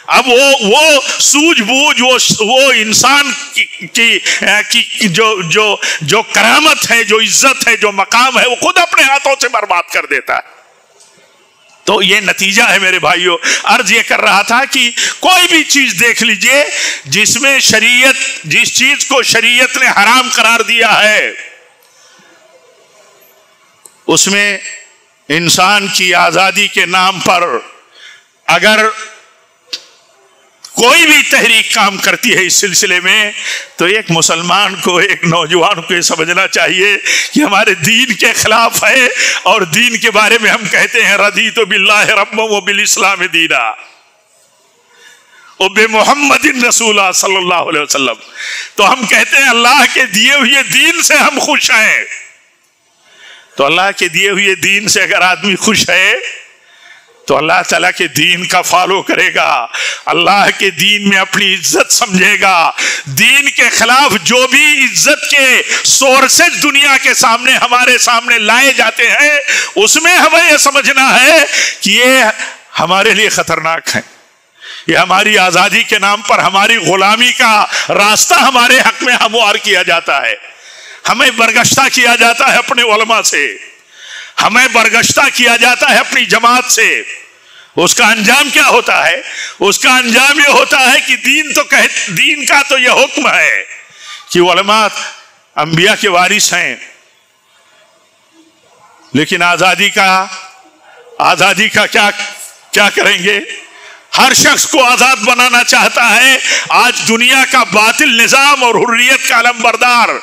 अब वो सूझबूझ, वो इंसान की जो करामत है, जो इज्जत है, जो मकाम है, वो खुद अपने हाथों से बर्बाद कर देता है। तो ये नतीजा है मेरे भाइयों। अर्ज ये कर रहा था कि कोई भी चीज देख लीजिए जिसमें शरीयत, जिस चीज को शरीयत ने हराम करार दिया है, उसमें इंसान की आजादी के नाम पर अगर कोई भी तहरीक काम करती है इस सिलसिले में, तो एक मुसलमान को, एक नौजवान को ये समझना चाहिए कि हमारे दीन के खिलाफ है। और दीन के बारे में हम कहते हैं रदीतु बिल्लाहि रब्बन व बिल इस्लाम दीना व बि मुहम्मदिन रसूला सल्लल्लाहु अलैहि वसल्लम। तो हम कहते हैं अल्लाह के दिए हुए दीन से हम खुश हैं। तो अल्लाह के दिए हुए दीन से अगर आदमी खुश है तो अल्लाह ताला के दीन का फॉलो करेगा, अल्लाह के दीन में अपनी इज्जत समझेगा। दीन के खिलाफ जो भी इज्जत के सोर्सेज दुनिया के सामने, हमारे सामने लाए जाते हैं, उसमें हमें यह समझना है कि ये हमारे लिए खतरनाक है। ये हमारी आजादी के नाम पर हमारी गुलामी का रास्ता हमारे हक में हमवार किया जाता है। हमें बरगश्ता किया जाता है अपने उलमा से, हमें बरगश्ता किया जाता है अपनी जमात से। उसका अंजाम क्या होता है? उसका अंजाम यह होता है कि दीन का तो यह हुक्म है कि उलमा अंबिया के वारिस हैं, लेकिन आजादी का क्या करेंगे? हर शख्स को आजाद बनाना चाहता है। आज दुनिया का बातिल निजाम और हुर्रियत का अलमबरदार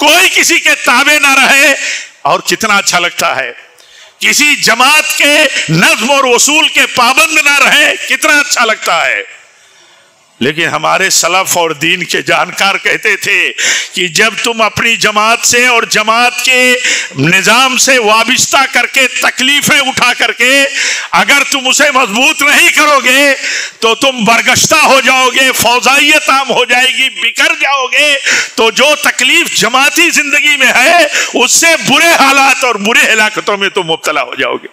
कोई किसी के ताबे ना रहे, और कितना अच्छा लगता है। किसी जमात के नज़्म और उसूल के पाबंद ना रहे, कितना अच्छा लगता है। लेकिन हमारे सलफ और दीन के जानकार कहते थे कि जब तुम अपनी जमात से और जमात के निज़ाम से वाबिस्ता करके तकलीफें उठा करके अगर तुम उसे मजबूत नहीं करोगे तो तुम बरगश्ता हो जाओगे, फौजाइयत आम हो जाएगी, बिखर जाओगे। तो जो तकलीफ जमाती जिंदगी में है उससे बुरे हालात और बुरे हिलाकतों में तुम मुब्तला हो जाओगे।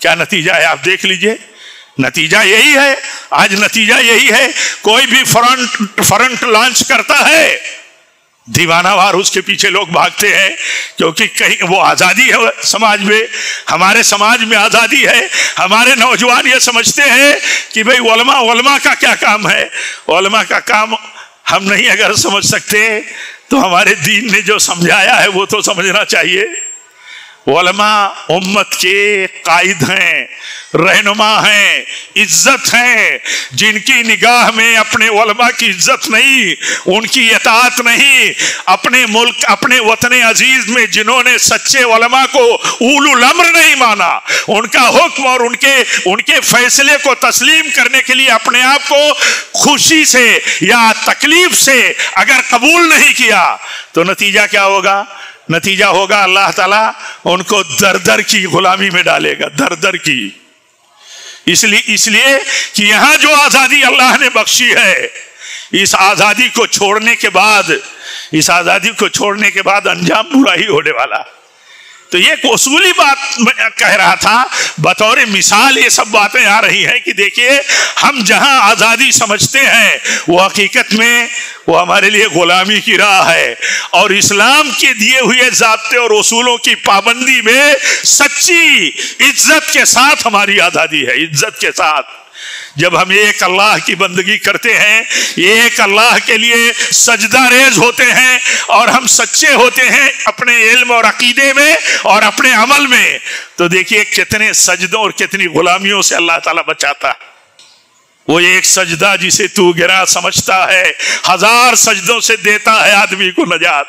क्या नतीजा है आप देख लीजिए। नतीजा यही है, आज नतीजा यही है। कोई भी फ्रंट लॉन्च करता है, दीवानावार उसके पीछे लोग भागते हैं, क्योंकि कहीं वो आज़ादी है समाज में, हमारे समाज में आज़ादी है। हमारे नौजवान ये समझते हैं कि भाई उलमा का क्या काम है। उलमा का काम हम नहीं अगर समझ सकते तो हमारे दीन ने जो समझाया है वो तो समझना चाहिए। उलमा उम्मत के कायद हैं, रहनुमा हैं, इज्जत हैं। जिनकी निगाह में अपने उलमा की इज्जत नहीं, उनकी इताअत नहीं, अपने मुल्क अपने वतन अजीज में जिन्होंने सच्चे उलमा को उलुल अम्र नहीं माना, उनका हुक्म और उनके फैसले को तस्लीम करने के लिए अपने आप को खुशी से या तकलीफ से अगर कबूल नहीं किया, तो नतीजा क्या होगा? नतीजा होगा अल्लाह ताला उनको दर दर की गुलामी में डालेगा, दर दर की। इसलिए कि यहां जो आजादी अल्लाह ने बख्शी है, इस आजादी को छोड़ने के बाद अंजाम बुरा ही होने वाला। तो ये उसूली बात मैं कह रहा था, बतौर मिसाल ये सब बातें आ रही हैं कि देखिए हम जहां आज़ादी समझते हैं वो हकीकत में वो हमारे लिए गुलामी की राह है। और इस्लाम के दिए हुए ज़ाब्ते और उसूलों की पाबंदी में सच्ची इज्जत के साथ हमारी आज़ादी है, इज्जत के साथ। जब हम एक अल्लाह की बंदगी करते हैं, एक अल्लाह के लिए सजदा रेज होते हैं और हम सच्चे होते हैं अपने इल्म और अकीदे में और अपने अमल में, तो देखिए कितने सजदों और कितनी गुलामियों से अल्लाह ताला बचाता है। वो एक सजदा जिसे तू गिरा समझता है, 1000 सजदों से देता है आदमी को नजात।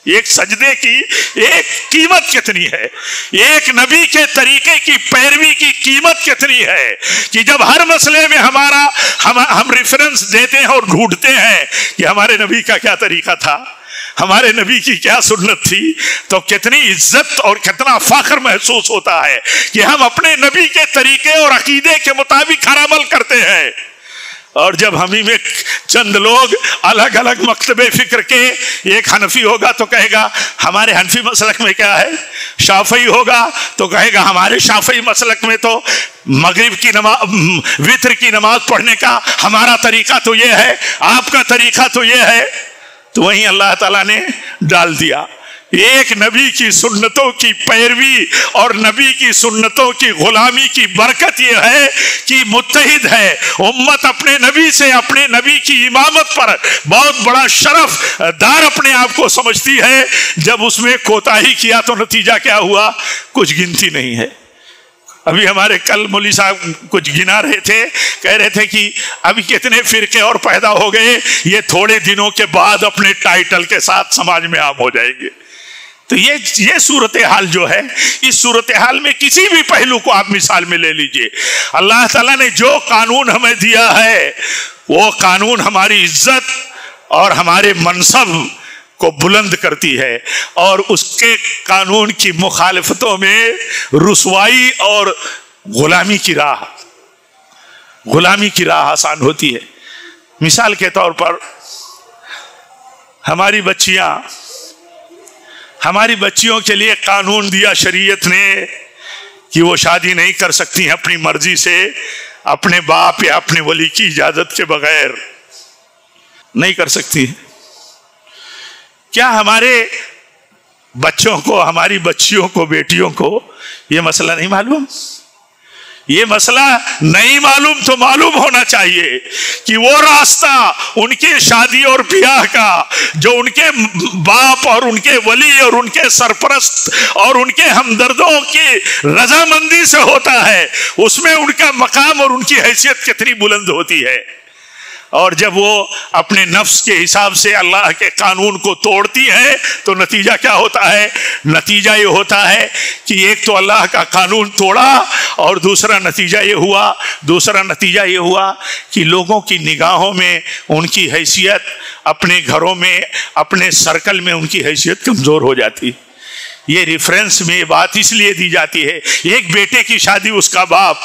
एक सजदे की एक कीमत कितनी है, एक नबी के तरीके की पैरवी की कीमत कितनी है, कि जब हर मसले में हम रेफरेंस देते हैं और ढूंढते हैं कि हमारे नबी का क्या तरीका था, हमारे नबी की क्या सुन्नत थी, तो कितनी इज्जत और कितना फख्र महसूस होता है कि हम अपने नबी के तरीके और अकीदे के मुताबिक हर अमल करते हैं। और जब हम ही में चंद लोग अलग अलग मकतबे फिक्र के, एक हनफी होगा तो कहेगा हमारे हनफी मसलक में क्या है, शाफई होगा तो कहेगा हमारे शाफई मसलक में तो मगरिब की नमाज, वित्र की नमाज पढ़ने का हमारा तरीका तो ये है, आपका तरीका तो ये है। तो वहीं अल्लाह ताला ने डाल दिया एक नबी की सुन्नतों की पैरवी और नबी की सुन्नतों की गुलामी की बरकत यह है कि मुत्तहिद है उम्मत अपने नबी से, अपने नबी की इमामत पर बहुत बड़ा शरफ दार अपने आप को समझती है। जब उसमें कोताही किया तो नतीजा क्या हुआ, कुछ गिनती नहीं है। अभी हमारे कल मौलवी साहब कुछ गिना रहे थे, कह रहे थे कि अभी कितने फिरके और पैदा हो गए, ये थोड़े दिनों के बाद अपने टाइटल के साथ समाज में आम हो जाएंगे। तो ये सूरत हाल जो है, इस सूरत हाल में किसी भी पहलू को आप मिसाल में ले लीजिए, अल्लाह ताला ने जो कानून हमें दिया है वो कानून हमारी इज्जत और हमारे मनसब को बुलंद करती है, और उसके कानून की मुखालिफतों में रुसवाई और गुलामी की राह आसान होती है। मिसाल के तौर पर हमारी बच्चियों के लिए कानून दिया शरीयत ने कि वो शादी नहीं कर सकती हैं अपनी मर्जी से, अपने बाप या अपने वली की इजाजत के बगैर नहीं कर सकती। क्या हमारे बच्चों को, हमारी बच्चियों को, बेटियों को ये मसला नहीं मालूम? ये मसला नहीं मालूम तो मालूम होना चाहिए कि वो रास्ता उनके शादी और ब्याह का जो उनके बाप और उनके वली और उनके सरपरस्त और उनके हमदर्दों की रजामंदी से होता है, उसमें उनका मकाम और उनकी हैसियत कितनी बुलंद होती है। और जब वो अपने नफ्स के हिसाब से अल्लाह के कानून को तोड़ती है तो नतीजा क्या होता है? नतीजा ये होता है कि एक तो अल्लाह का कानून तोड़ा और दूसरा नतीजा ये हुआ कि लोगों की निगाहों में उनकी हैसियत, अपने घरों में, अपने सर्कल में उनकी हैसियत कमज़ोर हो जाती। ये रेफरेंस में बात इसलिए दी जाती है, एक बेटे की शादी उसका बाप,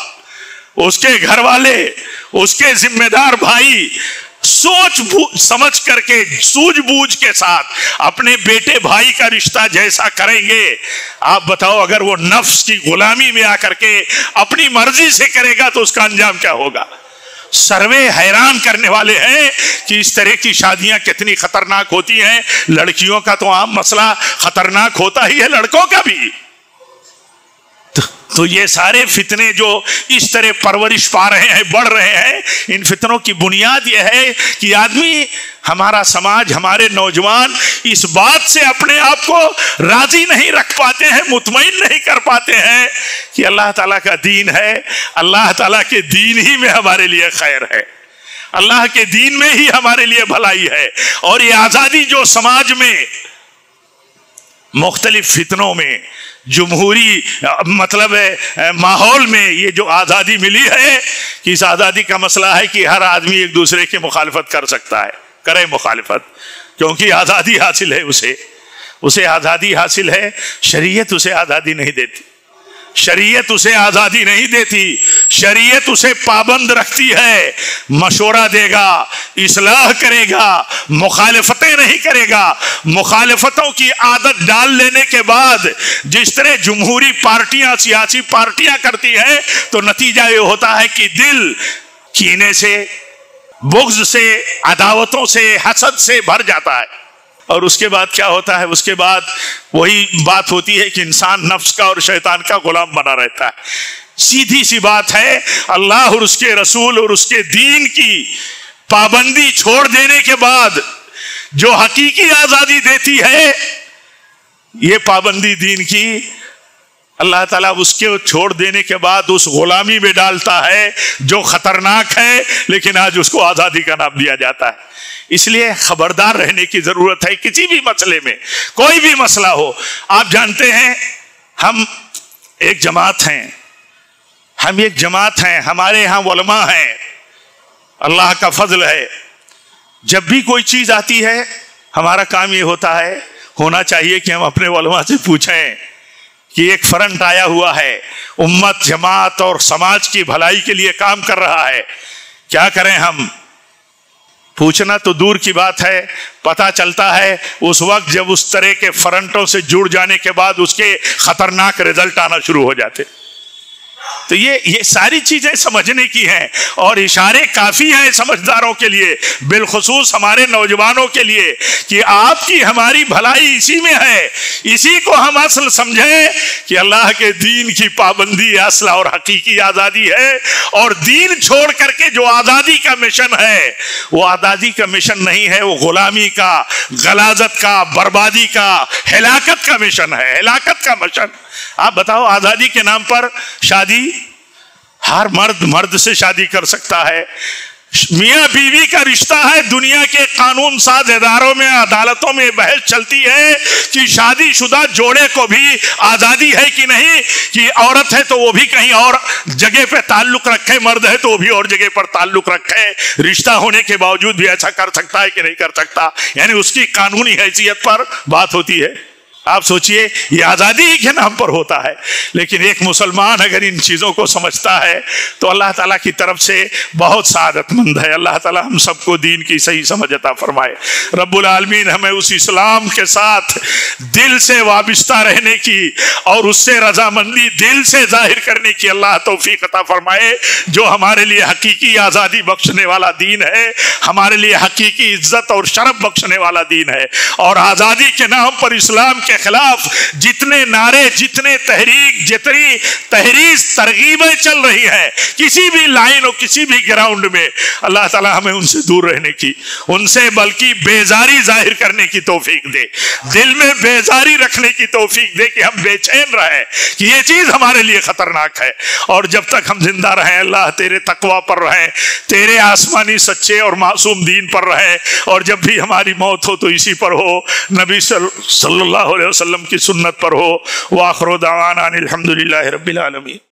उसके घर वाले, उसके जिम्मेदार भाई सोच समझ करके सूझ बूझ के साथ अपने बेटे भाई का रिश्ता जैसा करेंगे, आप बताओ अगर वो नफ्स की गुलामी में आकर के अपनी मर्जी से करेगा तो उसका अंजाम क्या होगा। सर्वे हैरान करने वाले हैं कि इस तरह की शादियां कितनी खतरनाक होती हैं। लड़कियों का तो आम मसला खतरनाक होता ही है, लड़कों का भी। तो ये सारे फितने जो इस तरह परवरिश पा रहे हैं, बढ़ रहे हैं, इन फितनों की बुनियाद यह है कि आदमी, हमारा समाज, हमारे नौजवान इस बात से अपने आप को राजी नहीं रख पाते हैं, मुतमईन नहीं कर पाते हैं कि अल्लाह ताला का दीन है, अल्लाह ताला के दीन ही में हमारे लिए खैर है, अल्लाह के दीन में ही हमारे लिए भलाई है। और ये आजादी जो समाज में मुख्तलिफ फितनों में, जमहूरी मतलब माहौल में ये जो आज़ादी मिली है, कि इस आज़ादी का मसला है कि हर आदमी एक दूसरे की मुखालफत कर सकता है, करे मुखालफत, क्योंकि आज़ादी हासिल है, उसे आज़ादी हासिल है। शरीयत उसे आज़ादी नहीं देती, शरीयत उसे आज़ादी नहीं देती, शरीयत उसे पाबंद रखती है। मशवरा देगा, इस्लाह करेगा, मुखालफतें नहीं करेगा। मुखालफतों की आदत डाल लेने के बाद जिस तरह जमहूरी पार्टियां, सियासी पार्टियां करती हैं, तो नतीजा ये होता है कि दिल कीने से, बुग़्ज़ से, अदावतों से, हसद से भर जाता है। और उसके बाद क्या होता है, उसके बाद वही बात होती है कि इंसान नफ्स का और शैतान का गुलाम बना रहता है। सीधी सी बात है, अल्लाह और उसके रसूल और उसके दीन की पाबंदी छोड़ देने के बाद जो हकीकी आजादी देती है, ये पाबंदी दीन की, अल्लाह ताला उसके छोड़ देने के बाद उस गुलामी में डालता है जो खतरनाक है, लेकिन आज उसको आजादी का नाम दिया जाता है। इसलिए खबरदार रहने की जरूरत है किसी भी मसले में, कोई भी मसला हो। आप जानते हैं हम एक जमात हैं, हमारे यहाँ उलमा हैं, अल्लाह का फजल है। जब भी कोई चीज आती है, हमारा काम ये होना चाहिए कि हम अपने उलमा से पूछें कि एक फ्रंट आया हुआ है, उम्मत, जमात और समाज की भलाई के लिए काम कर रहा है, क्या करें हम। पूछना तो दूर की बात है, पता चलता है उस वक्त जब उस तरह के फ्रंटों से जुड़ जाने के बाद उसके खतरनाक रिजल्ट आना शुरू हो जाते। तो ये सारी चीजें समझने की हैं, और इशारे काफी हैं समझदारों के लिए, बिलखुसूस हमारे नौजवानों के लिए, कि आपकी हमारी भलाई इसी में है। इसी को हम असल समझें कि अल्लाह के दीन की पाबंदी असल और हकीकी आज़ादी है। और दीन छोड़ करके जो आज़ादी का मिशन है, वो आज़ादी का मिशन नहीं है, वो गुलामी का, गलाजत का, बर्बादी का, हिलाकत का मिशन है, हिलाकत का मिशन। आप बताओ, आज़ादी के नाम पर शादी, हर मर्द से शादी कर सकता है, मियाँ बीवी का रिश्ता है। दुनिया के कानून साज इदारों में, अदालतों में बहस चलती है कि शादीशुदा जोड़े को भी आज़ादी है कि नहीं, कि औरत है तो वो भी कहीं और जगह पे ताल्लुक रखे, मर्द है तो वो भी और जगह पर ताल्लुक रखे, रिश्ता होने के बावजूद भी ऐसा कर सकता है कि नहीं कर सकता, यानी उसकी कानूनी हैसियत पर बात होती है। आप सोचिए, ये आज़ादी ही के नाम पर होता है। लेकिन एक मुसलमान अगर इन चीज़ों को समझता है तो अल्लाह ताला की तरफ से बहुत सादतमंद है। अल्लाह ताला हम सबको दीन की सही समझ अता फरमाए। रब्बुल आलमीन हमें उस इस्लाम के साथ दिल से वाबिस्ता रहने की और उससे रजामंदी दिल से जाहिर करने की अल्लाह तौफीक अता फरमाए, जो हमारे लिए हकीकी आज़ादी बख्शने वाला दीन है, हमारे लिए हकीकी इज्जत और शरफ बख्शने वाला दीन है। और आज़ादी के नाम पर इस्लाम के खिलाफ जितने नारे, जितने तहरीक, जितनी तहरीर तरगीबें चल रही है किसी भी लाइन और किसी भी ग्राउंड में, अल्लाह ताला हमें उनसे दूर रहने की, उनसे बल्कि बेजारी जाहिर करने की तौफीक दे, दिल में बेजारी रखने की तौफीक दे कि हम बेचैन रहे कि ये चीज हमारे लिए खतरनाक है। और जब तक हम जिंदा रहें, अल्लाह तेरे तकवा पर रहें, तेरे आसमानी सच्चे और मासूम दीन पर रहें, और जब भी हमारी मौत हो तो इसी पर हो, नबी सल्लल्लाहु अलैहि वसल्लम की सुन्नत पर हो। व आखिर दावाना अनिल हम्दुलिल्लाहि रब्बिल आलमीन।